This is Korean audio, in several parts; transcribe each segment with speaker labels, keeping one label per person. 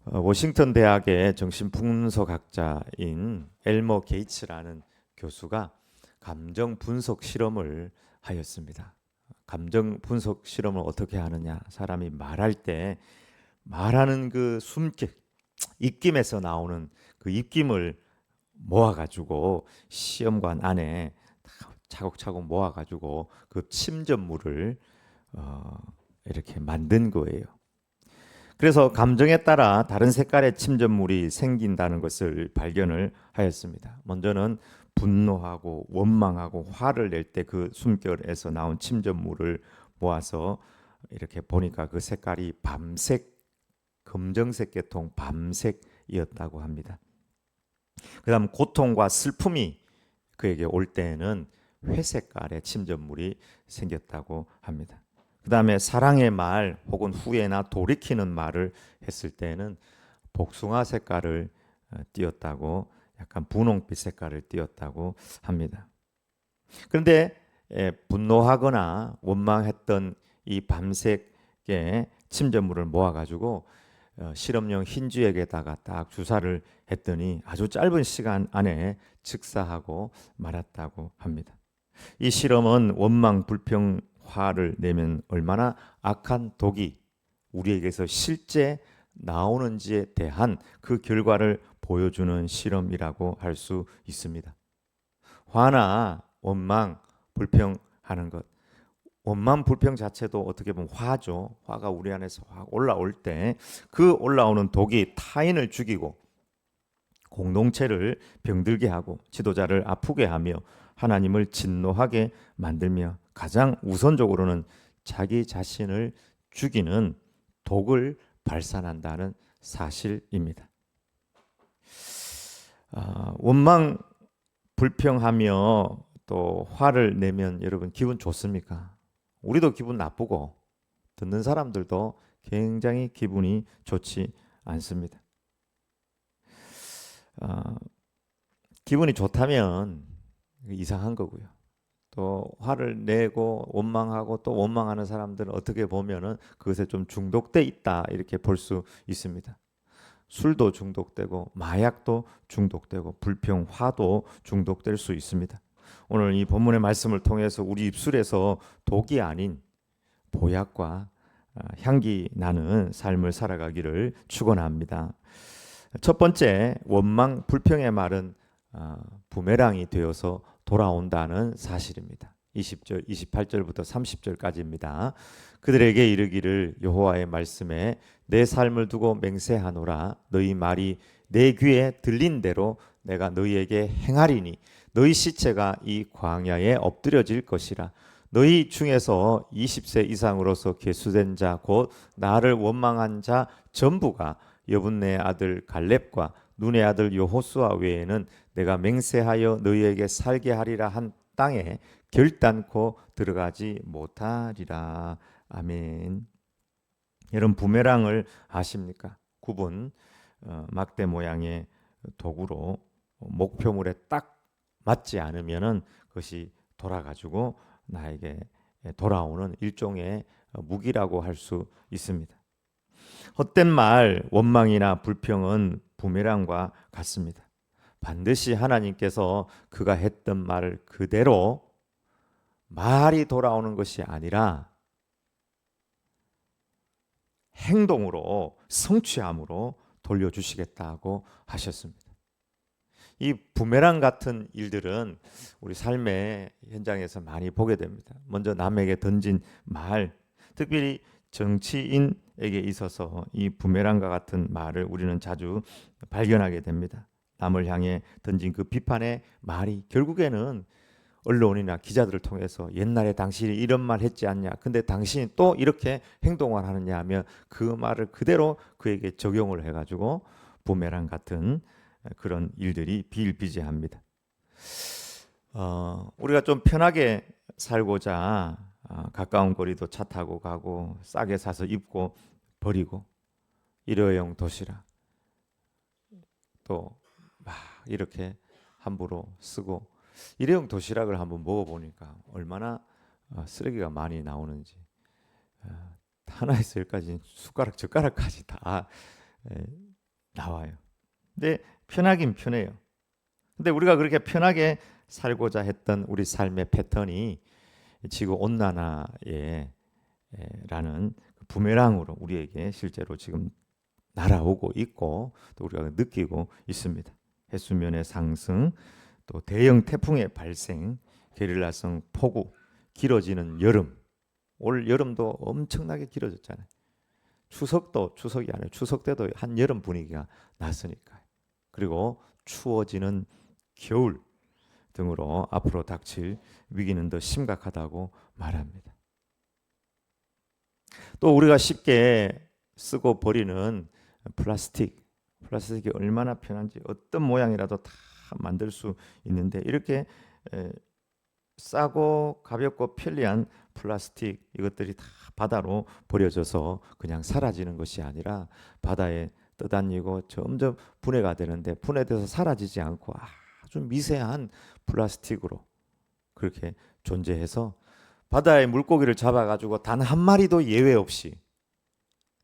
Speaker 1: 워싱턴 대학의 정신분석학자인 엘머 게이츠라는 교수가 감정 분석 실험을 하였습니다. 감정 분석 실험을 어떻게 하느냐? 사람이 말할 때 말하는 그 숨결, 입김에서 나오는 그 입김을 모아가지고 시험관 안에 차곡차곡 모아가지고 그 침전물을 어, 이렇게 만든 거예요. 그래서 감정에 따라 다른 색깔의 침전물이 생긴다는 것을 발견을 하였습니다. 먼저는 분노하고 원망하고 화를 낼 때 그 숨결에서 나온 침전물을 모아서 이렇게 보니까 그 색깔이 밤색, 검정색 계통 밤색이었다고 합니다. 그다음 고통과 슬픔이 그에게 올 때에는 회색깔의 침전물이 생겼다고 합니다. 그 다음에 사랑의 말 혹은 후회나 돌이키는 말을 했을 때는 복숭아 색깔을 띄었다고, 약간 분홍빛 색깔을 띄었다고 합니다. 그런데 분노하거나 원망했던 이 밤색의 침전물을 모아가지고 실험용 흰쥐에게다가 딱 주사를 했더니 아주 짧은 시간 안에 즉사하고 말았다고 합니다. 이 실험은 원망, 불평, 화를 내면 얼마나 악한 독이 우리에게서 실제 나오는지에 대한 그 결과를 보여주는 실험이라고 할 수 있습니다. 화나 원망, 불평하는 것, 원망, 불평 자체도 어떻게 보면 화죠. 화가 우리 안에서 확 올라올 때 그 올라오는 독이 타인을 죽이고 공동체를 병들게 하고 지도자를 아프게 하며 하나님을 진노하게 만들며 가장 우선적으로는 자기 자신을 죽이는 독을 발산한다는 사실입니다. 원망 불평하며 또 화를 내면 여러분 기분 좋습니까? 우리도 기분 나쁘고 듣는 사람들도 굉장히 기분이 좋지 않습니다. 기분이 좋다면 이상한 거고요. 또 화를 내고 원망하고 또 원망하는 사람들은 어떻게 보면은 그것에 좀 중독돼 있다 이렇게 볼 수 있습니다. 술도 중독되고 마약도 중독되고 불평, 화도 중독될 수 있습니다. 오늘 이 본문의 말씀을 통해서 우리 입술에서 독이 아닌 보약과 향기 나는 삶을 살아가기를 축원합니다. 첫 번째, 원망, 불평의 말은 부메랑이 되어서 돌아온다는 사실입니다. 20절, 28절부터 30절까지입니다. 그들에게 이르기를 여호와의 말씀에 내 삶을 두고 맹세하노라. 너희 말이 내 귀에 들린 대로 내가 너희에게 행하리니 너희 시체가 이 광야에 엎드려질 것이라. 너희 중에서 20세 이상으로서 계수된 자 곧 나를 원망한 자 전부가 여분네 아들 갈렙과 눈의 아들 여호수아 외에는 내가 맹세하여 너희에게 살게 하리라 한 땅에 결단코 들어가지 못하리라. 아멘. 여러분 부메랑을 아십니까? 굽은 막대 모양의 도구로 목표물에 딱 맞지 않으면은 그것이 돌아가지고 나에게 돌아오는 일종의 무기라고 할 수 있습니다. 헛된 말, 원망이나 불평은 부메랑과 같습니다. 반드시 하나님께서 그가 했던 말을 그대로 말이 돌아오는 것이 아니라 행동으로 성취함으로 돌려주시겠다고 하셨습니다. 이 부메랑 같은 일들은 우리 삶의 현장에서 많이 보게 됩니다. 먼저 남에게 던진 말, 특별히 정치인에게 있어서 이 부메랑과 같은 말을 우리는 자주 발견하게 됩니다. 남을 향해 던진 그 비판의 말이 결국에는 언론이나 기자들을 통해서 옛날에 당신이 이런 말 했지 않냐, 근데 당신이 또 이렇게 행동을 하느냐 하며 그 말을 그대로 그에게 적용을 해가지고 부메랑 같은 그런 일들이 비일비재합니다. 우리가 좀 편하게 살고자 가까운 거리도 차 타고 가고 싸게 사서 입고 버리고 일회용 도시락 또 막 이렇게 함부로 쓰고 일회용 도시락을 한번 먹어보니까 얼마나 쓰레기가 많이 나오는지 하나에서 열까지 숟가락 젓가락까지 다 나와요. 근데 편하긴 편해요. 근데 우리가 그렇게 편하게 살고자 했던 우리 삶의 패턴이 지구 온난화에 라는 부메랑으로 우리에게 실제로 지금 날아오고 있고 또 우리가 느끼고 있습니다. 해수면의 상승, 또 대형 태풍의 발생, 게릴라성 폭우, 길어지는 여름. 올 여름도 엄청나게 길어졌잖아요. 추석도 추석이 아니에요. 추석 때도 한여름 분위기가 났으니까요. 그리고 추워지는 겨울 등으로 앞으로 닥칠 위기는 더 심각하다고 말합니다. 또 우리가 쉽게 쓰고 버리는 플라스틱이 얼마나 편한지 어떤 모양이라도 다 만들 수 있는데 이렇게 싸고 가볍고 편리한 플라스틱 이것들이 다 바다로 버려져서 그냥 사라지는 것이 아니라 바다에 떠다니고 점점 분해가 되는데 분해돼서 사라지지 않고 아주 미세한 플라스틱으로 그렇게 존재해서 바다의 물고기를 잡아가지고 단 한 마리도 예외 없이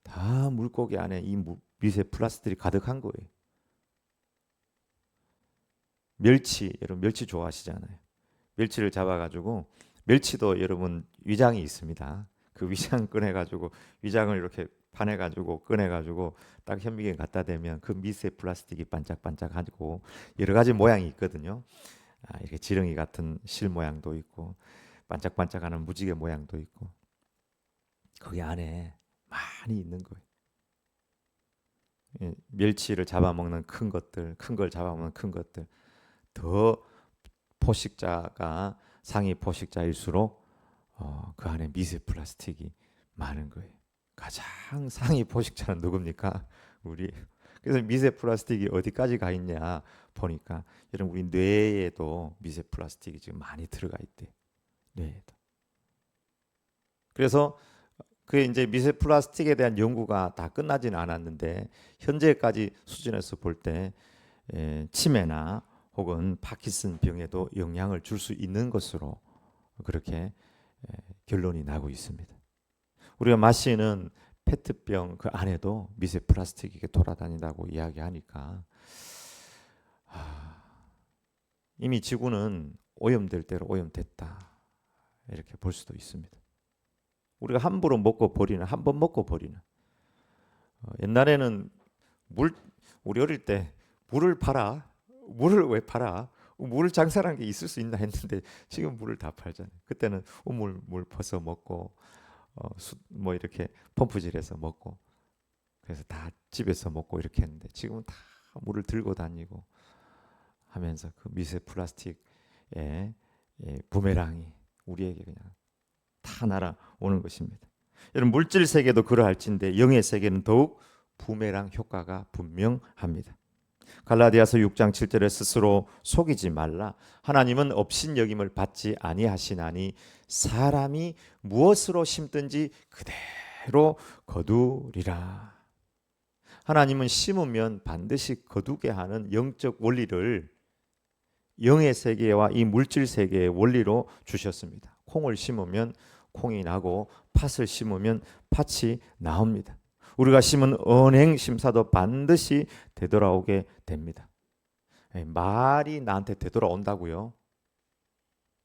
Speaker 1: 다 물고기 안에 이 미세 플라스틱이 가득한 거예요. 여러분 멸치 좋아하시잖아요. 멸치를 잡아가지고 멸치도 여러분 위장이 있습니다. 그 위장 꺼내가지고 위장을 이렇게 파내가지고 꺼내가지고 딱 현미경에 갖다 대면 그 미세 플라스틱이 반짝반짝하고 여러 가지 모양이 있거든요. 이렇게 지렁이 같은 실 모양도 있고 반짝반짝하는 무지개 모양도 있고 거기 안에 많이 있는 거예요. 멸치를 잡아먹는 큰 것들, 큰 걸 잡아먹는 큰 것들 더 포식자가 상위 포식자일수록 그 안에 미세 플라스틱이 많은 거예요. 가장 상위 포식자는 누굽니까? 우리. 그래서 미세 플라스틱이 어디까지 가 있냐 보니까 여러분 우리 뇌에도 미세 플라스틱이 지금 많이 들어가 있대. 뇌에도. 그래서 그 이제 미세 플라스틱에 대한 연구가 다 끝나지는 않았는데 현재까지 수준에서 볼 때 치매나 혹은 파킨슨 병에도 영향을 줄 수 있는 것으로 그렇게 결론이 나고 있습니다. 우리가 마시는 페트병 그 안에도 미세 플라스틱이 돌아다닌다고 이야기하니까 이미 지구는 오염될 대로 오염됐다 이렇게 볼 수도 있습니다. 우리가 함부로 먹고 버리는 한 번 먹고 버리는 옛날에는 우리 어릴 때 물을 팔아 물을 왜 팔아? 물 장사라는 게 있을 수 있나 했는데 지금 물을 다 팔잖아요. 그때는 우물 퍼서 먹고 뭐 이렇게 펌프질해서 먹고 그래서 다 집에서 먹고 이렇게 했는데 지금은 다 물을 들고 다니고 하면서 그 미세 플라스틱의 부메랑이 우리에게 그냥 다 날아오는 것입니다. 여러분 물질 세계도 그러할진데 영의 세계는 더욱 부메랑 효과가 분명합니다. 갈라디아서 6장 7절에 스스로 속이지 말라. 하나님은 업신여김을 받지 아니하시나니 사람이 무엇으로 심든지 그대로 거두리라. 하나님은 심으면 반드시 거두게 하는 영적 원리를 영의 세계와 이 물질 세계의 원리로 주셨습니다. 콩을 심으면 콩이 나고 팥을 심으면 팥이 나옵니다. 우리가 심은 언행 심사도 반드시 되돌아오게 됩니다. 말이 나한테 되돌아온다고요?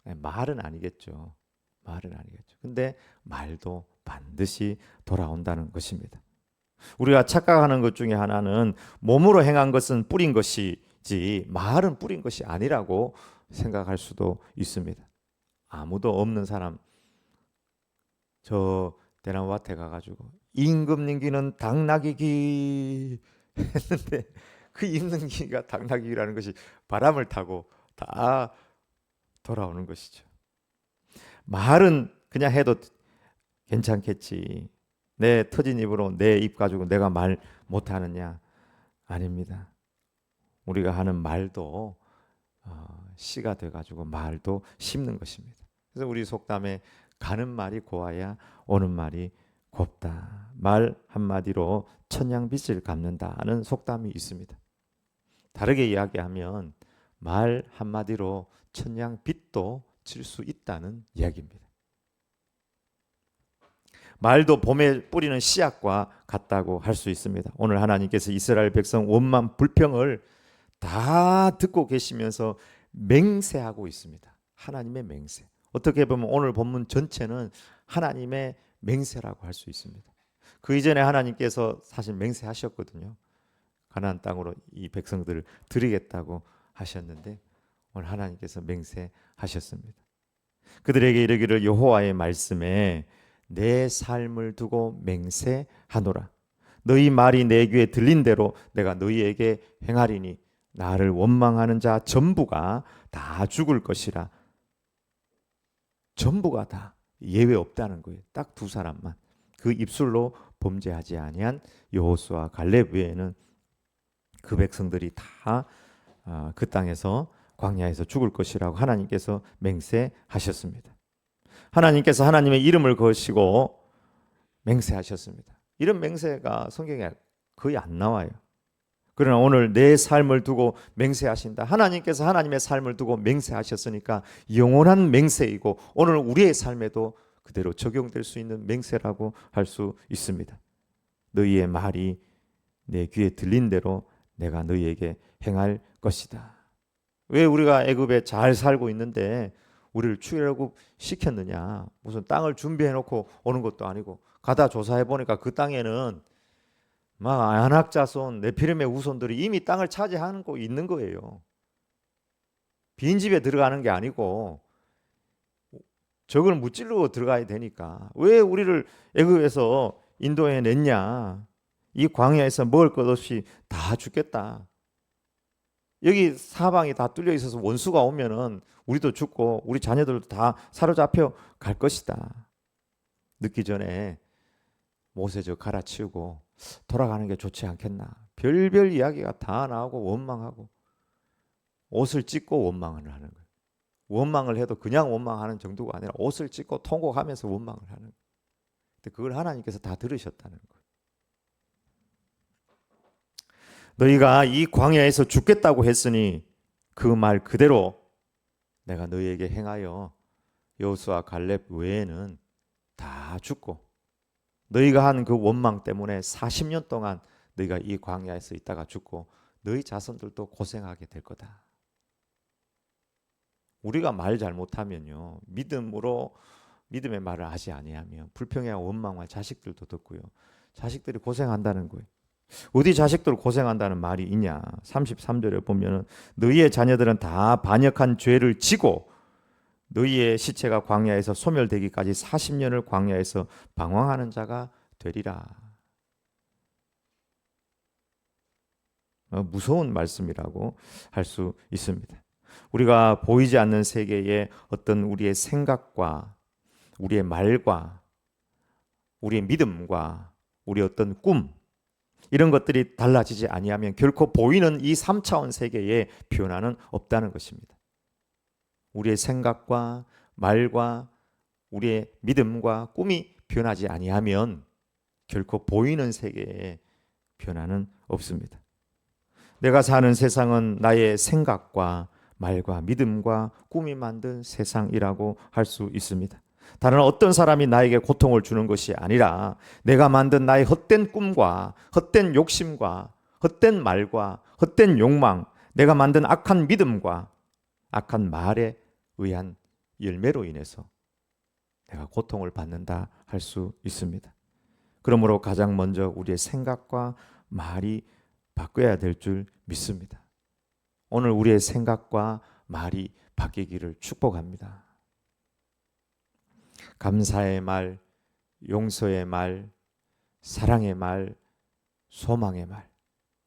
Speaker 1: 말은 아니겠죠. 말은 아니겠죠. 근데 말도 반드시 돌아온다는 것입니다. 우리가 착각하는 것 중에 하나는 몸으로 행한 것은 뿌린 것이지 말은 뿌린 것이 아니라고 생각할 수도 있습니다. 아무도 없는 사람 저 대나무밭에 가가지고 임금님기는 당나귀기 했는데 그 임금님기가 당나귀라는 것이 바람을 타고 다 돌아오는 것이죠. 말은 그냥 해도 괜찮겠지. 내 터진 입으로 내 입 가지고 내가 말 못하느냐? 아닙니다. 우리가 하는 말도 씨가 돼가지고 말도 심는 것입니다. 그래서 우리 속담에 가는 말이 고와야 오는 말이 곱다. 말 한마디로 천냥빚을 갚는다는 속담이 있습니다. 다르게 이야기하면 말 한마디로 천냥빚도 질 수 있다는 이야기입니다. 말도 봄에 뿌리는 씨앗과 같다고 할 수 있습니다. 오늘 하나님께서 이스라엘 백성 원망 불평을 다 듣고 계시면서 맹세하고 있습니다. 하나님의 맹세. 어떻게 보면 오늘 본문 전체는 하나님의 맹세라고 할 수 있습니다. 그 이전에 하나님께서 사실 맹세하셨거든요. 가나안 땅으로 이 백성들을 드리겠다고 하셨는데 오늘 하나님께서 맹세하셨습니다. 그들에게 이르기를 여호와의 말씀에 내 삶을 두고 맹세하노라. 너희 말이 내 귀에 들린 대로 내가 너희에게 행하리니 나를 원망하는 자 전부가 다 죽을 것이라. 전부가 다 예외 없다는 거예요. 딱 두 사람만 그 입술로 범죄하지 아니한 여호수아 갈렙 외에는 그 백성들이 다 그 땅에서 광야에서 죽을 것이라고 하나님께서 맹세하셨습니다. 하나님께서 하나님의 이름을 거시고 맹세하셨습니다. 이런 맹세가 성경에 거의 안 나와요. 그러나 오늘 내 삶을 두고 맹세하신다. 하나님께서 하나님의 삶을 두고 맹세하셨으니까 영원한 맹세이고 오늘 우리의 삶에도 그대로 적용될 수 있는 맹세라고 할 수 있습니다. 너희의 말이 내 귀에 들린 대로 내가 너희에게 행할 것이다. 왜 우리가 애굽에 잘 살고 있는데 우리를 출애굽 시켰느냐? 무슨 땅을 준비해 놓고 오는 것도 아니고 가다 조사해 보니까 그 땅에는 막 아낙 자손 네피림의 후손들이 이미 땅을 차지하고 있는 거예요. 빈집에 들어가는 게 아니고 적을 무찌르고 들어가야 되니까 왜 우리를 애굽에서 인도해 냈냐? 이 광야에서 먹을 것 없이 다 죽겠다. 여기 사방이 다 뚫려 있어서 원수가 오면은 우리도 죽고 우리 자녀들도 다 사로잡혀 갈 것이다. 늦기 전에 모세 저 갈아치우고 돌아가는 게 좋지 않겠나. 별별 이야기가 다 나오고 원망하고 옷을 찢고 원망을 하는 거예요. 원망을 해도 그냥 원망하는 정도가 아니라 옷을 찢고 통곡하면서 원망을 하는 거예요. 근데 그걸 하나님께서 다 들으셨다는 거예요. 너희가 이 광야에서 죽겠다고 했으니 그 말 그대로 내가 너희에게 행하여 여호수아 갈렙 외에는 다 죽고 너희가 한 그 원망 때문에 40년 동안 너희가 이 광야에서 있다가 죽고 너희 자손들도 고생하게 될 거다. 우리가 말 잘못하면요 믿음의 말을 하지 아니하면 불평이와 원망과 자식들도 듣고요 자식들이 고생한다는 거예요. 어디 자식들 고생한다는 말이 있냐? 33절에 보면은 너희의 자녀들은 다 반역한 죄를 지고 너희의 시체가 광야에서 소멸되기까지 40년을 광야에서 방황하는 자가 되리라. 무서운 말씀이라고 할 수 있습니다. 우리가 보이지 않는 세계에 어떤 우리의 생각과 우리의 말과 우리의 믿음과 우리의 어떤 꿈 이런 것들이 달라지지 아니하면 결코 보이는 이 3차원 세계에 변화는 없다는 것입니다. 우리의 생각과 말과 우리의 믿음과 꿈이 변하지 아니하면 결코 보이는 세계에 변화는 없습니다. 내가 사는 세상은 나의 생각과 말과 믿음과 꿈이 만든 세상이라고 할 수 있습니다. 다른 어떤 사람이 나에게 고통을 주는 것이 아니라 내가 만든 나의 헛된 꿈과 헛된 욕심과 헛된 말과 헛된 욕망, 내가 만든 악한 믿음과 악한 말에 의한 열매로 인해서 내가 고통을 받는다 할 수 있습니다. 그러므로 가장 먼저 우리의 생각과 말이 바뀌어야 될 줄 믿습니다. 오늘 우리의 생각과 말이 바뀌기를 축복합니다. 감사의 말, 용서의 말, 사랑의 말, 소망의 말.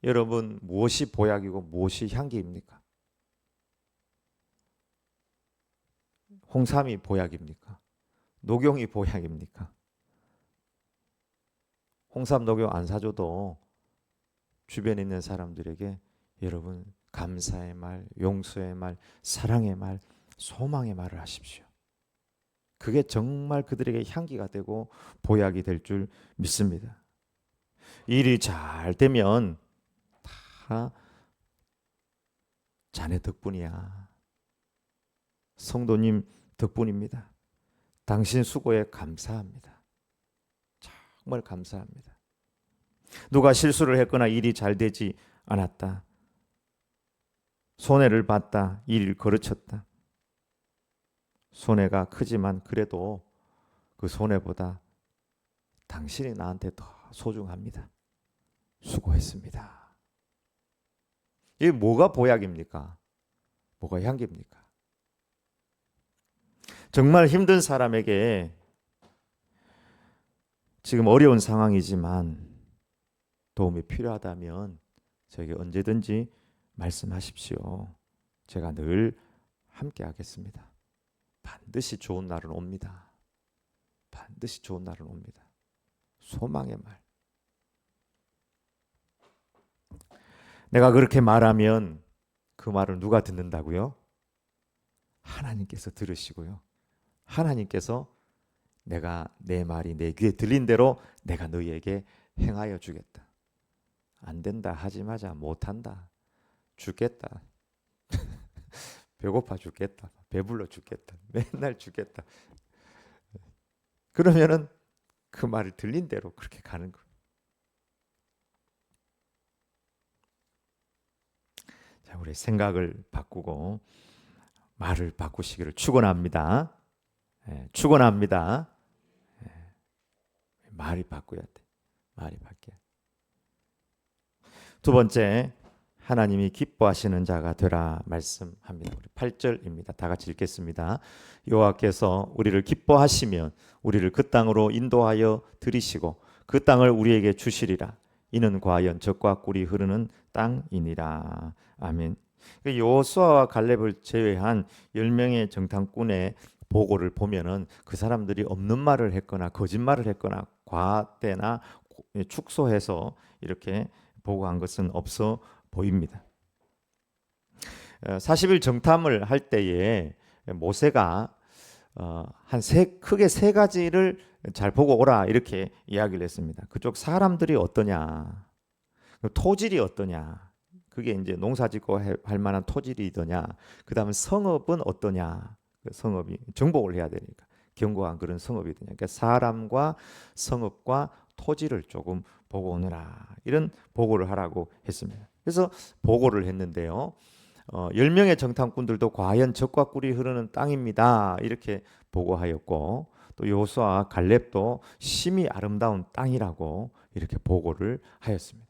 Speaker 1: 여러분 무엇이 보약이고 무엇이 향기입니까? 홍삼이 보약입니까? 녹용이 보약입니까? 홍삼, 녹용 안 사줘도 주변에 있는 사람들에게 여러분 감사의 말, 용서의 말, 사랑의 말, 소망의 말을 하십시오. 그게 정말 그들에게 향기가 되고 보약이 될 줄 믿습니다. 일이 잘 되면 다 자네 덕분이야. 성도님 덕분입니다. 당신 수고에 감사합니다. 정말 감사합니다. 누가 실수를 했거나 일이 잘 되지 않았다. 손해를 봤다. 일을 거르쳤다. 손해가 크지만 그래도 그 손해보다 당신이 나한테 더 소중합니다. 수고했습니다. 이게 뭐가 보약입니까? 뭐가 향기입니까? 정말 힘든 사람에게 지금 어려운 상황이지만 도움이 필요하다면 저에게 언제든지 말씀하십시오. 제가 늘 함께 하겠습니다. 반드시 좋은 날은 옵니다. 반드시 좋은 날은 옵니다. 소망의 말. 내가 그렇게 말하면 그 말을 누가 듣는다고요? 하나님께서 들으시고요. 하나님께서 내가 내 말이 내 귀에 들린 대로 내가 너희에게 행하여 주겠다. 안 된다 하지 마자. 못한다. 죽겠다. 배고파 죽겠다. 배불러 죽겠다. 맨날 죽겠다. 그러면은 그 말을 들린 대로 그렇게 가는 거예요. 자, 우리 생각을 바꾸고 말을 바꾸시기를 축원합니다. 축원합니다. 말이 바꿔야 돼. 말이 바뀌어야 돼. 두 번째, 하나님이 기뻐하시는 자가 되라 말씀합니다. 우리 8절입니다. 다 같이 읽겠습니다. 여호와께서 우리를 기뻐하시면 우리를 그 땅으로 인도하여 들이시고 그 땅을 우리에게 주시리라. 이는 과연 젖과 꿀이 흐르는 땅이니라. 아멘. 여호수아와 갈렙을 제외한 10명의 정탐꾼의 보고를 보면은 그 사람들이 없는 말을 했거나 거짓말을 했거나 과대나 축소해서 이렇게 보고한 것은 없어 보입니다. 40일 정탐을 할 때에 모세가 크게 세 가지를 잘 보고 오라 이렇게 이야기를 했습니다. 그쪽 사람들이 어떠냐, 토질이 어떠냐, 그게 이제 농사짓고 할 만한 토질이더냐, 그 다음에 성읍은 어떠냐, 그 성읍이 정복을 해야 되니까 견고한 그런 성읍이더냐, 그러니까 사람과 성읍과 토지를 조금 보고 오느라 이런 보고를 하라고 했습니다. 그래서 보고를 했는데요. 10명의 정탐꾼들도 과연 젖과 꿀이 흐르는 땅입니다. 이렇게 보고하였고 또 여호수아와 갈렙도 심히 아름다운 땅이라고 이렇게 보고를 하였습니다.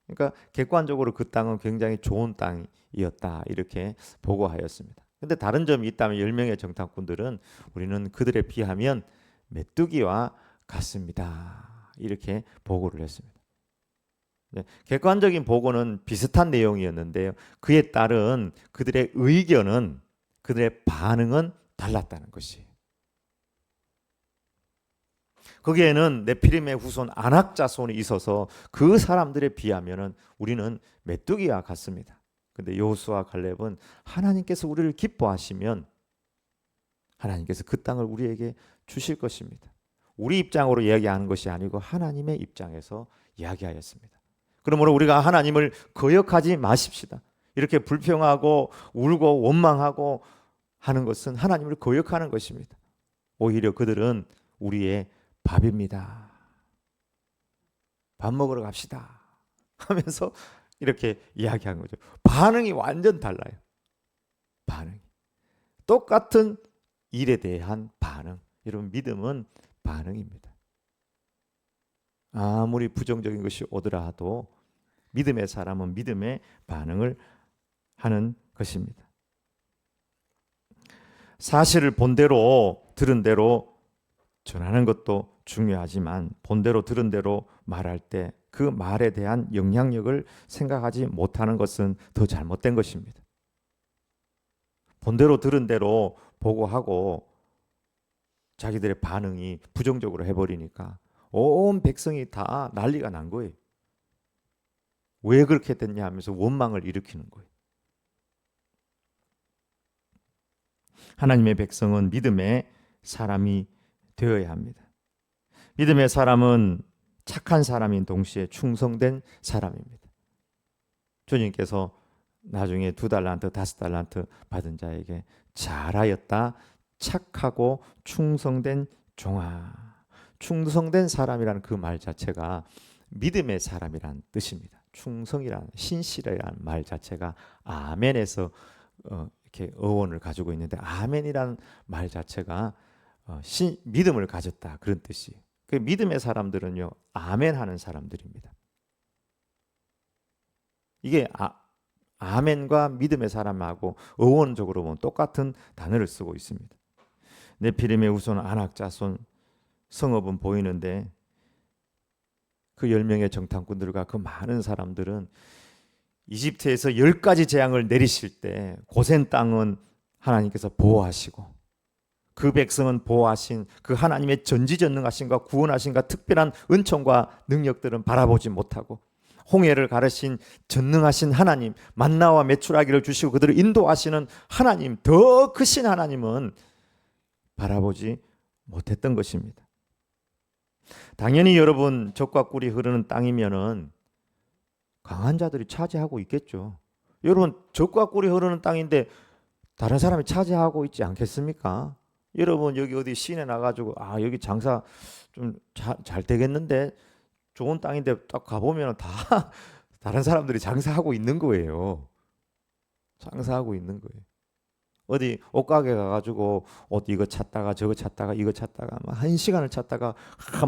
Speaker 1: 그러니까 객관적으로 그 땅은 굉장히 좋은 땅이었다. 이렇게 보고하였습니다. 근데 다른 점이 있다면 10명의 정탐꾼들은 우리는 그들에 비하면 메뚜기와 같습니다. 이렇게 보고를 했습니다. 네, 객관적인 보고는 비슷한 내용이었는데요. 그에 따른 그들의 의견은, 그들의 반응은 달랐다는 것이에요. 거기에는 네피림의 후손 아낙 자손이 있어서 그 사람들에 비하면은 우리는 메뚜기와 같습니다. 근데 여호수아와 갈렙은 하나님께서 우리를 기뻐하시면 하나님께서 그 땅을 우리에게 주실 것입니다. 우리 입장으로 이야기하는 것이 아니고 하나님의 입장에서 이야기하였습니다. 그러므로 우리가 하나님을 거역하지 마십시다. 이렇게 불평하고 울고 원망하고 하는 것은 하나님을 거역하는 것입니다. 오히려 그들은 우리의 밥입니다. 밥 먹으러 갑시다 하면서 이렇게 이야기한 거죠. 반응이 완전 달라요. 반응이. 똑같은 일에 대한 반응. 여러분, 믿음은 반응입니다. 아무리 부정적인 것이 오더라도 믿음의 사람은 믿음의 반응을 하는 것입니다. 사실을 본대로 들은 대로 전하는 것도 중요하지만 본대로 들은 대로 말할 때 그 말에 대한 영향력을 생각하지 못하는 것은 더 잘못된 것입니다. 본대로 들은 대로 보고하고 자기들의 반응이 부정적으로 해버리니까 온 백성이 다 난리가 난 거예요. 왜 그렇게 됐냐 하면서 원망을 일으키는 거예요. 하나님의 백성은 믿음의 사람이 되어야 합니다. 믿음의 사람은 착한 사람인 동시에 충성된 사람입니다. 주님께서 나중에 2달란트, 5달란트 받은 자에게 잘하였다, 착하고 충성된 종아, 충성된 사람이라는 그 말 자체가 믿음의 사람이란 뜻입니다. 충성이란 신실이라는 말 자체가 아멘에서 이렇게 어원을 가지고 있는데, 아멘이라는 말 자체가 믿음을 가졌다 그런 뜻이. 그 믿음의 사람들은요 아멘하는 사람들입니다. 이게 아멘과 믿음의 사람하고 어원적으로 보면 똑같은 단어를 쓰고 있습니다. 네피림의 후손 아낙자손 성읍은 보이는데 그 10명의 정탐꾼들과 그 많은 사람들은 이집트에서 10가지 재앙을 내리실 때 고센 땅은 하나님께서 보호하시고 그 백성은 보호하신 그 하나님의 전지전능하신과 구원하신과 특별한 은총과 능력들은 바라보지 못하고, 홍해를 가르신 전능하신 하나님, 만나와 메추라기를 주시고 그들을 인도하시는 하나님, 더 크신 하나님은 바라보지 못했던 것입니다. 당연히 여러분, 젖과 꿀이 흐르는 땅이면은 강한 자들이 차지하고 있겠죠. 여러분, 젖과 꿀이 흐르는 땅인데 다른 사람이 차지하고 있지 않겠습니까? 여러분, 여기 어디 시내 나가지고 여기 장사 좀 잘 되겠는데, 좋은 땅인데 딱 가보면 다 다른 사람들이 장사하고 있는 거예요. 장사하고 있는 거예요. 어디 옷가게 가가지고 옷 이거 찾다가 저거 찾다가 이거 찾다가 막 1시간을 찾다가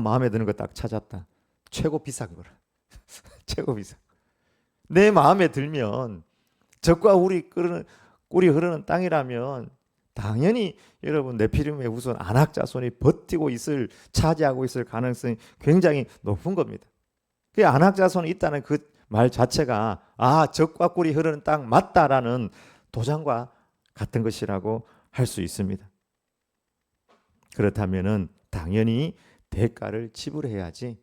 Speaker 1: 마음에 드는 거 딱 찾았다. 최고 비싼 거를. 최고 비싼 거. 내 마음에 들면, 젖과 꿀이 흐르는 땅이라면 당연히 여러분 네피림의 후손 아낙자손이 버티고 차지하고 있을 가능성이 굉장히 높은 겁니다. 그 아낙자손이 있다는 그 말 자체가 젖과 꿀이 흐르는 땅 맞다라는 도장과 같은 것이라고 할 수 있습니다. 그렇다면은 당연히 대가를 지불해야지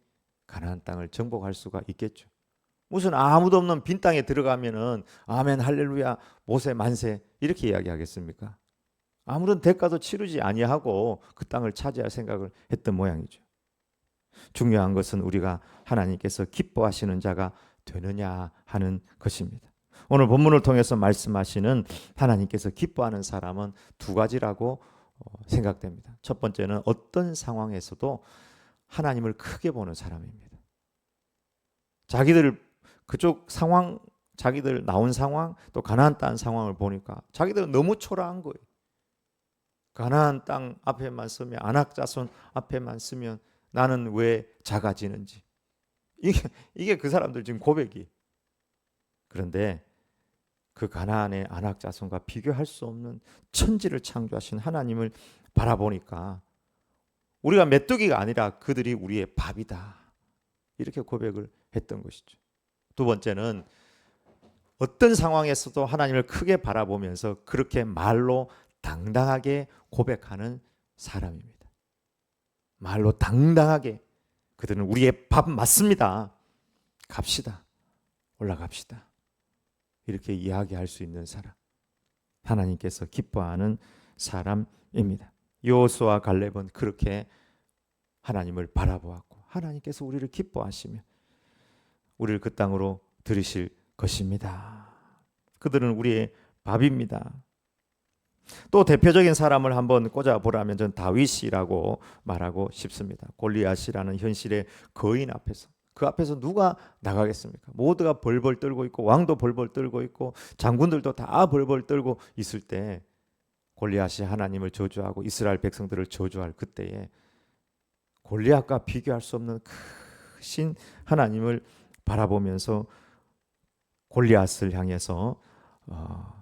Speaker 1: 가나안 땅을 정복할 수가 있겠죠. 무슨 아무도 없는 빈 땅에 들어가면은 아멘 할렐루야 모세 만세 이렇게 이야기하겠습니까? 아무런 대가도 치르지 아니하고 그 땅을 차지할 생각을 했던 모양이죠. 중요한 것은 우리가 하나님께서 기뻐하시는 자가 되느냐 하는 것입니다. 오늘 본문을 통해서 말씀하시는 하나님께서 기뻐하는 사람은 두 가지라고 생각됩니다. 첫 번째는 어떤 상황에서도 하나님을 크게 보는 사람입니다. 그쪽 상황, 자기들 나온 상황, 또 가나안 땅 상황을 보니까 자기들은 너무 초라한 거예요. 가나안 땅 앞에만 서면, 아낙자손 앞에만 서면 나는 왜 작아지는지. 이게 그 사람들 지금 고백이. 그런데 그 가나안의 아낙자손과 비교할 수 없는 천지를 창조하신 하나님을 바라보니까 우리가 메뚜기가 아니라 그들이 우리의 밥이다. 이렇게 고백을 했던 것이죠. 두 번째는 어떤 상황에서도 하나님을 크게 바라보면서 그렇게 말로 당당하게 고백하는 사람입니다. 말로 당당하게 그들은 우리의 밥 맞습니다. 갑시다. 올라갑시다. 이렇게 이야기할 수 있는 사람. 하나님께서 기뻐하는 사람입니다. 여호수아와 갈렙은 그렇게 하나님을 바라보았고 하나님께서 우리를 기뻐하시며 우리를 그 땅으로 들이실 것입니다. 그들은 우리의 밥입니다. 또 대표적인 사람을 한번 꽂아보라면 저는 다윗이라고 말하고 싶습니다. 골리앗이라는 현실의 거인 앞에서, 그 앞에서 누가 나가겠습니까? 모두가 벌벌 떨고 있고 왕도 벌벌 떨고 있고 장군들도 다 벌벌 떨고 있을 때 골리앗이 하나님을 저주하고 이스라엘 백성들을 저주할 그때에 골리앗과 비교할 수 없는 크신 하나님을 바라보면서 골리앗을 향해서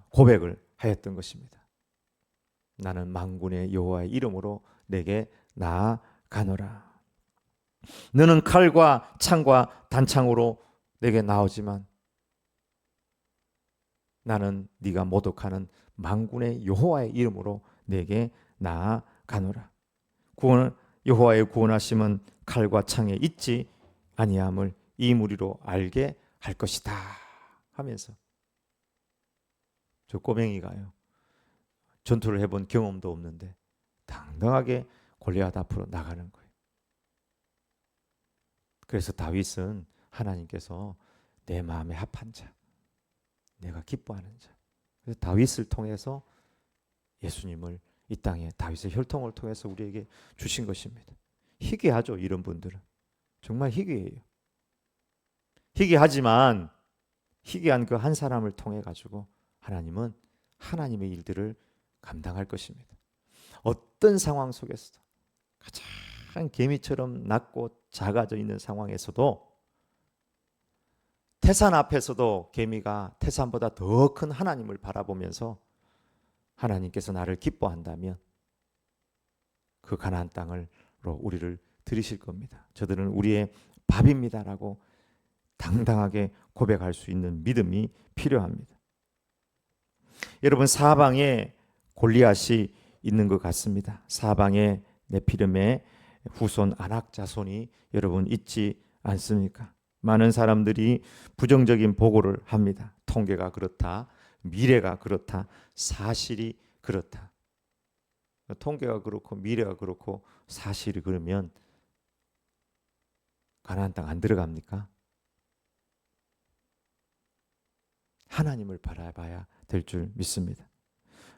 Speaker 1: 고백을 하였던 것입니다. 나는 만군의 여호와의 이름으로 내게 나아가노라. 너는 칼과 창과 단창으로 내게 나오지만 나는 네가 모독하는 만군의 여호와의 이름으로 내게 나아가노라. 여호와의 구원하심은 칼과 창에 있지 아니함을 이 무리로 알게 할 것이다 하면서, 저 꼬맹이가요, 전투를 해본 경험도 없는데 당당하게 골리앗 앞으로 나가는 거예요. 그래서 다윗은 하나님께서 내 마음에 합한 자, 내가 기뻐하는 자. 그래서 다윗을 통해서 예수님을 이 땅에 다윗의 혈통을 통해서 우리에게 주신 것입니다. 희귀하죠. 이런 분들은 정말 희귀해요. 희귀하지만 희귀한 그 한 사람을 통해 가지고 하나님은 하나님의 일들을 감당할 것입니다. 어떤 상황 속에서도 가장 개미처럼 낮고 작아져 있는 상황에서도 태산 앞에서도 개미가 태산보다 더 큰 하나님을 바라보면서 하나님께서 나를 기뻐한다면 그 가나안 땅으로 우리를 들이실 겁니다. 저들은 우리의 밥입니다라고 당당하게 고백할 수 있는 믿음이 필요합니다. 여러분, 사방에 골리앗이 있는 것 같습니다. 사방에 네피림의 후손 아낙 자손이 여러분 있지 않습니까? 많은 사람들이 부정적인 보고를 합니다. 통계가 그렇다, 미래가 그렇다, 사실이 그렇다. 통계가 그렇고 미래가 그렇고 사실이 그러면 가나안 땅 안 들어갑니까? 하나님을 바라봐야 될 줄 믿습니다.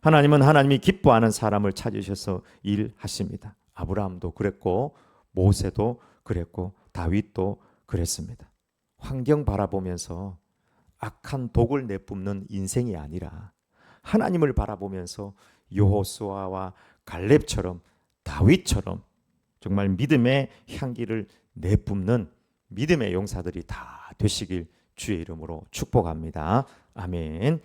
Speaker 1: 하나님은 하나님이 기뻐하는 사람을 찾으셔서 일하십니다. 아브라함도 그랬고 모세도 그랬고 다윗도 그랬습니다. 환경 바라보면서 악한 독을 내뿜는 인생이 아니라 하나님을 바라보면서 여호수아와 갈렙처럼 다윗처럼 정말 믿음의 향기를 내뿜는 믿음의 용사들이 다 되시길 주의 이름으로 축복합니다. 아멘.